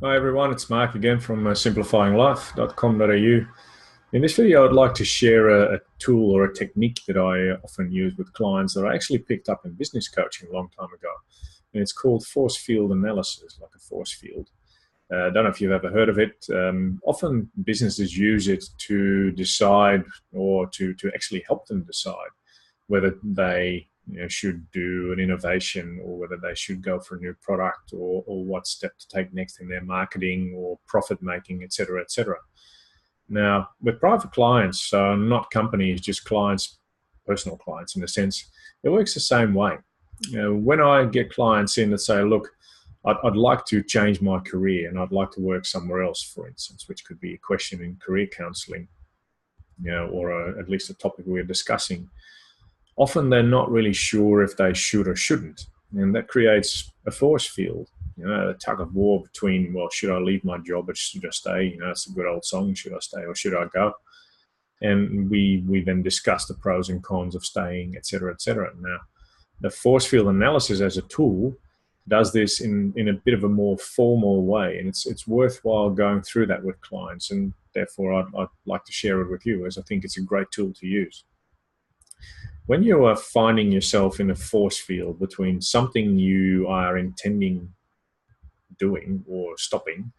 Hi everyone, it's Mark again from simplifyinglife.com.au. In this video, I'd like to share a tool or a technique that I often use with clients that I actually picked up in business coaching a long time ago. And it's called force field analysis, like a force field. I don't know if you've ever heard of it. Often businesses use it to decide or to actually help them decide whether they should do an innovation or whether they should go for a new product or what step to take next in their marketing or profit making, etc., etc. Now, with private clients, so not companies, just clients, personal clients in a sense, it works the same way. When I get clients in that say, look, I'd like to change my career and I'd like to work somewhere else, for instance, which could be a question in career counselling, or at least a topic we're discussing. Often they're not really sure if they should or shouldn't, and that creates a force field. A tug of war between, well, should I leave my job or should I stay? It's a good old song, should I stay or should I go? And we then discuss the pros and cons of staying, etc., etc. Now, the force field analysis as a tool does this in a bit of a more formal way, and it's worthwhile going through that with clients, and therefore I'd like to share it with you, as I think it's a great tool to use. When you are finding yourself in a force field between something you are intending doing or stopping,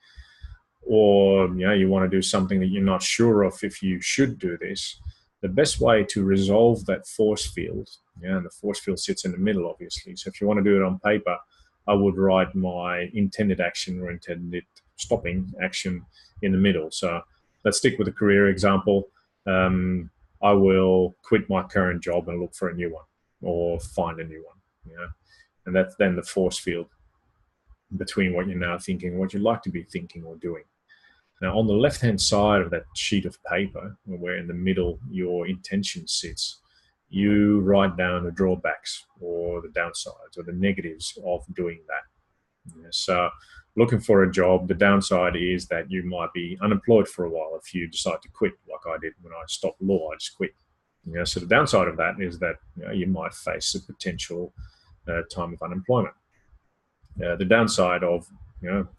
or you want to do something that you're not sure of if you should do this, the best way to resolve that force field, and the force field sits in the middle, obviously. So if you want to do it on paper, I would write my intended action or intended stopping action in the middle. So let's stick with the career example. I will quit my current job and look for a new one or find a new one. And that's then the force field between what you're now thinking, what you'd like to be thinking or doing. Now, on the left-hand side of that sheet of paper, where in the middle your intention sits, you write down the drawbacks or the downsides or the negatives of doing that. So looking for a job, the downside is that you might be unemployed for a while if you decide to quit, like I did when I stopped law. I just quit. So the downside of that is that you might face a potential time of unemployment. The downside of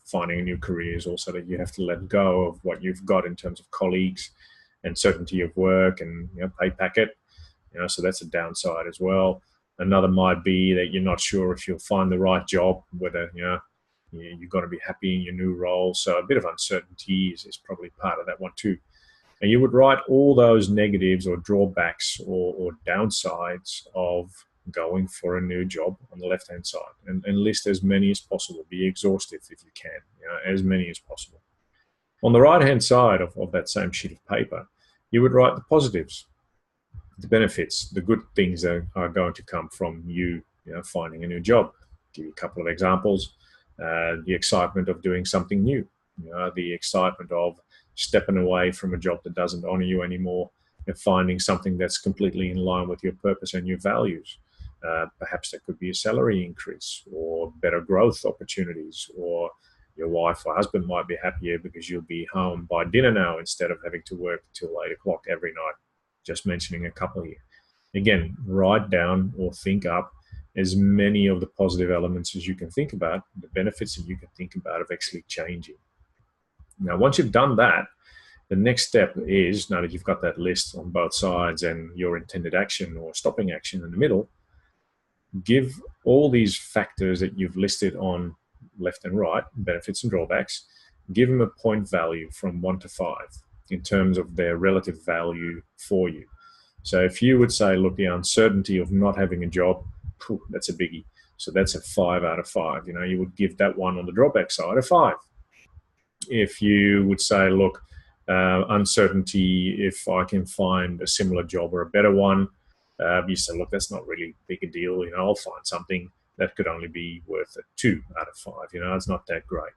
finding a new career is also that you have to let go of what you've got in terms of colleagues and certainty of work and pay packet. So that's a downside as well. Another might be that you're not sure if you'll find the right job, whether you're going to be happy in your new role. So a bit of uncertainty is probably part of that one too. And you would write all those negatives or drawbacks or downsides of going for a new job on the left-hand side, and list as many as possible. Be exhaustive if you can, as many as possible. On the right-hand side of that same sheet of paper, you would write the positives, the benefits, the good things that are going to come from you finding a new job. Give you a couple of examples. The excitement of doing something new, the excitement of stepping away from a job that doesn't honor you anymore and finding something that's completely in line with your purpose and your values. Perhaps there could be a salary increase or better growth opportunities, or your wife or husband might be happier because you'll be home by dinner now instead of having to work till 8 o'clock every night. Just mentioning a couple here. Again, write down or think up as many of the positive elements as you can think about, the benefits that you can think about of actually changing. Now, once you've done that, the next step is, now that you've got that list on both sides and your intended action or stopping action in the middle, give all these factors that you've listed on left and right, benefits and drawbacks, give them a point value from 1 to 5 in terms of their relative value for you. So if you would say, look, the uncertainty of not having a job, that's a biggie. So that's a 5 out of 5. You would give that one on the drawback side a 5. If you would say, look, uncertainty, if I can find a similar job or a better one, you say, look, that's not really big a deal. I'll find something that could only be worth a 2 out of 5. It's not that great.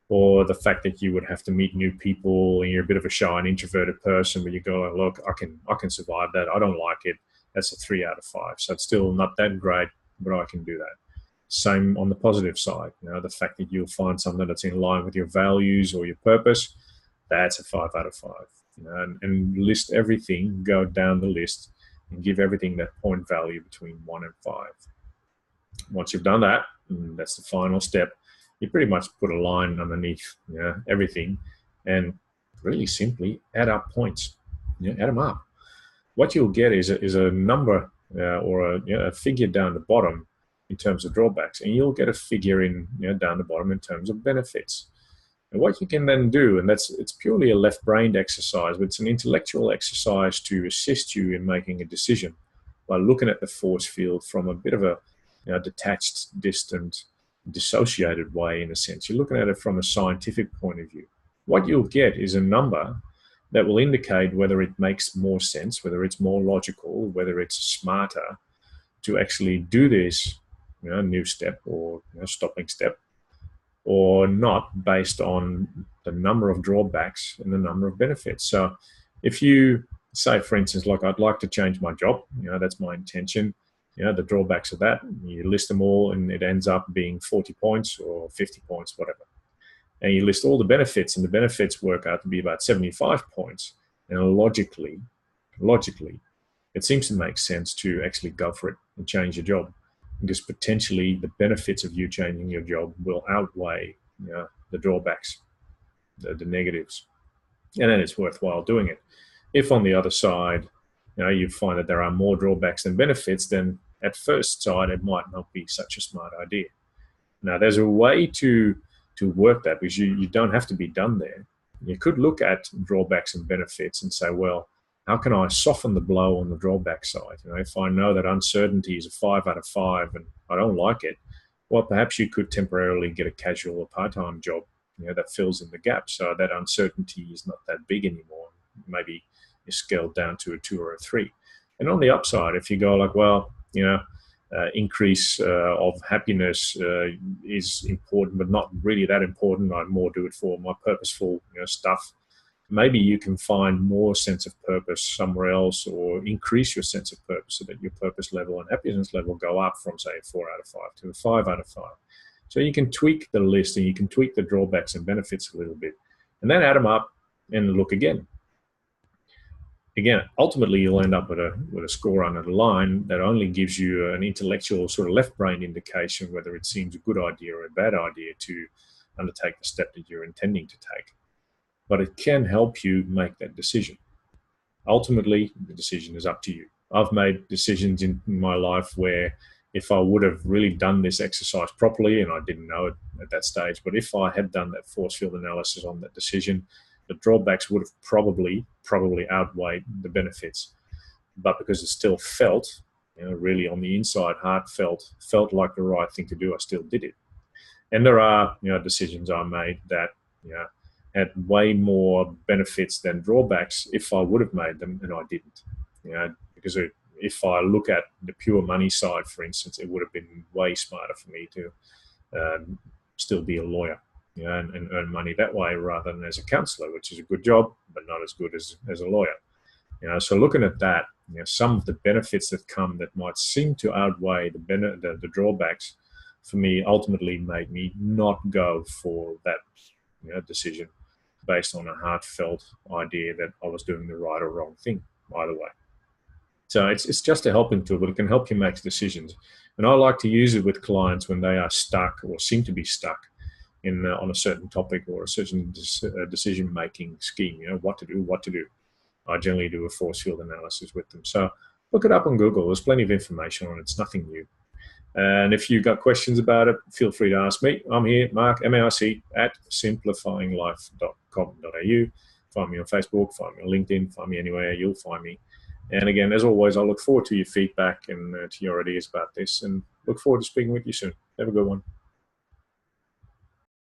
Or the fact that you would have to meet new people and you're a bit of a shy and introverted person, but you go, look, I can survive that. I don't like it. That's a 3 out of 5. So it's still not that great, but I can do that. Same on the positive side. The fact that you'll find something that's in line with your values or your purpose, that's a 5 out of 5. And list everything, go down the list and give everything that point value between 1 and 5. Once you've done that, and that's the final step, you pretty much put a line underneath everything, and really simply add up points. Add them up. What you'll get is a number or a figure down the bottom in terms of drawbacks, and you'll get a figure in down the bottom in terms of benefits. And what you can then do, and it's purely a left-brained exercise, but it's an intellectual exercise to assist you in making a decision by looking at the force field from a bit of a detached, distant, dissociated way, in a sense. You're looking at it from a scientific point of view. What you'll get is a number that will indicate whether it makes more sense, whether it's more logical, whether it's smarter to actually do this new step or stopping step, or not, based on the number of drawbacks and the number of benefits. So if you say, for instance, like, I'd like to change my job, that's my intention, the drawbacks of that, you list them all, and it ends up being 40 points or 50 points, whatever. And you list all the benefits, and the benefits work out to be about 75 points. And logically, it seems to make sense to actually go for it and change your job, because potentially the benefits of you changing your job will outweigh the drawbacks, the negatives. And then it's worthwhile doing it. If on the other side, you find that there are more drawbacks than benefits, then at first sight, it might not be such a smart idea. Now, there's a way to work that, because you don't have to be done there. You could look at drawbacks and benefits and say, well, how can I soften the blow on the drawback side? If I know that uncertainty is a 5 out of 5 and I don't like it, well, perhaps you could temporarily get a casual or part-time job that fills in the gap, so that uncertainty is not that big anymore. Maybe you scale down to a 2 or a 3. And on the upside, if you go like, well, increase of happiness is important, but not really that important. I more do it for my purposeful stuff. Maybe you can find more sense of purpose somewhere else, or increase your sense of purpose so that your purpose level and happiness level go up from, say, a 4 out of 5 to a 5 out of 5. So you can tweak the list, and you can tweak the drawbacks and benefits a little bit, and then add them up and look again. Ultimately, you'll end up with a score under the line that only gives you an intellectual sort of left brain indication whether it seems a good idea or a bad idea to undertake the step that you're intending to take. But it can help you make that decision. Ultimately, the decision is up to you. I've made decisions in my life where, if I would have really done this exercise properly, and I didn't know it at that stage, but if I had done that force field analysis on that decision, the drawbacks would have probably outweighed the benefits. But because it still felt, really on the inside, heartfelt, felt like the right thing to do, I still did it. And there are, decisions I made that, had way more benefits than drawbacks if I would have made them, and I didn't. Because if I look at the pure money side, for instance, it would have been way smarter for me to still be a lawyer. And earn money that way rather than as a counsellor, which is a good job, but not as good as a lawyer. So looking at that, some of the benefits that come that might seem to outweigh the drawbacks, for me, ultimately made me not go for that decision based on a heartfelt idea that I was doing the right or wrong thing either way. So it's just a helping tool, but it can help you make decisions. And I like to use it with clients when they are stuck or seem to be stuck on a certain topic or a certain decision-making scheme, what to do. I generally do a force field analysis with them. So look it up on Google. There's plenty of information on it. It's nothing new. And if you've got questions about it, feel free to ask me. I'm here, Marc, M-A-R-C, at simplifyinglife.com.au. Find me on Facebook, find me on LinkedIn, find me anywhere. You'll find me. And again, as always, I look forward to your feedback and to your ideas about this, and look forward to speaking with you soon. Have a good one.